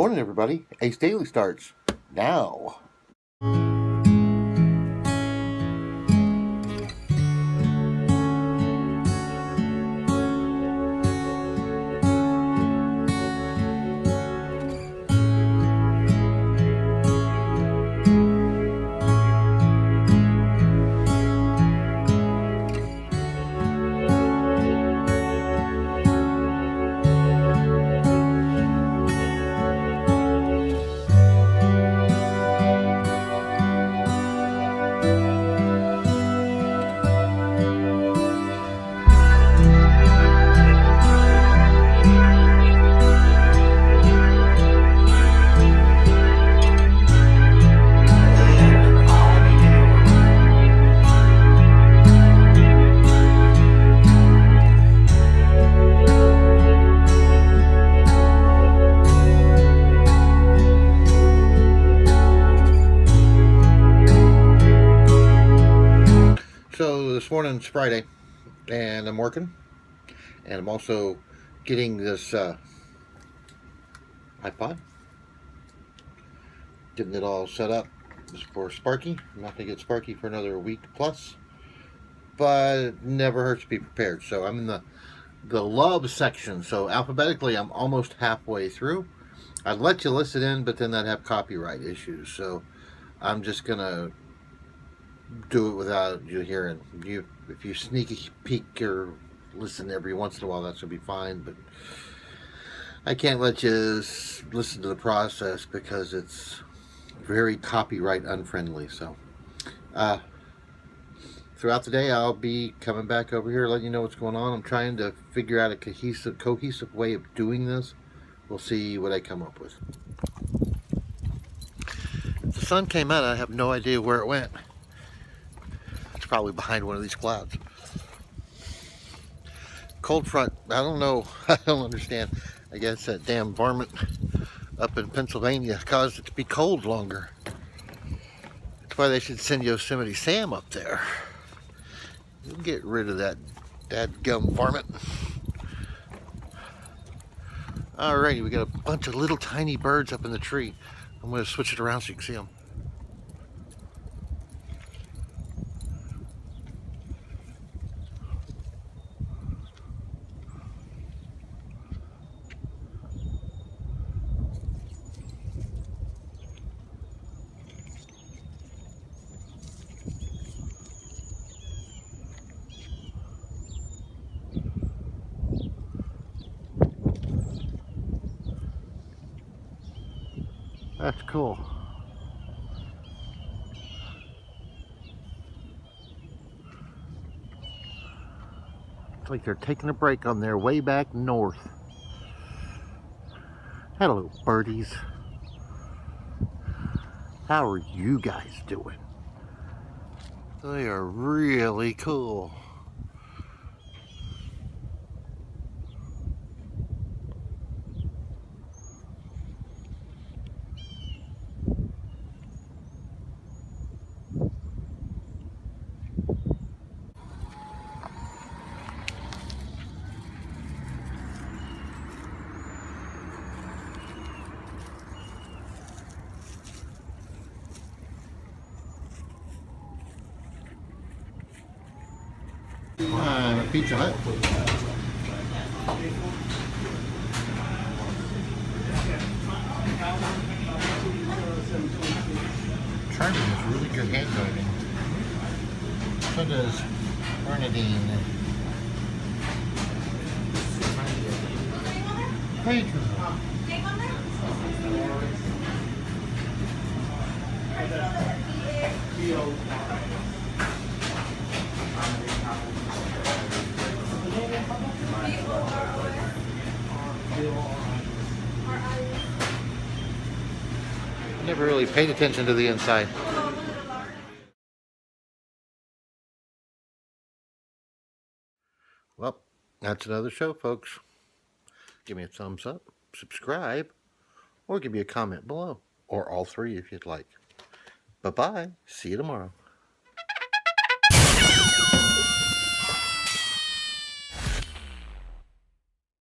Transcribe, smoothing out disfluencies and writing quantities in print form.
morning, everybody. Ace Daily starts now. So this morning's Friday, and I'm working, and I'm also getting this iPod, getting it all set up for Sparky. I'm not going to get Sparky for another week plus, but it never hurts to be prepared. So I'm in the love section. So alphabetically, I'm almost halfway through. I'd let you listen in, but then I'd have copyright issues. So I'm just going to do it without you hearing. If you sneak a peek or listen every once in a while, that's going to be fine, but I can't let you listen to the process because it's very copyright unfriendly. So throughout the day, I'll be coming back over here letting you know what's going on. I'm trying to figure out a cohesive way of doing this. We'll see what I come up with. The sun came out. I have no idea where it went. It's probably behind one of these clouds. Cold front, I don't know. I don't understand. I guess that damn varmint up in Pennsylvania caused it to be cold longer. That's why they should send Yosemite Sam up there. You'll get rid of that dadgum varmint. Alrighty, we got a bunch of little tiny birds up in the tree. I'm going to switch it around so you can see them. That's cool. It's like they're taking a break on their way back north. Hello, birdies. How are you guys doing? They are really cool. A Pizza Hut. Charlie has really good handwriting. So does Bernadine. Pedro. Never really paid attention to the inside. Well, that's another show, folks. Give me a thumbs up, subscribe, or give me a comment below, or all three if you'd like. Bye-bye. See you tomorrow.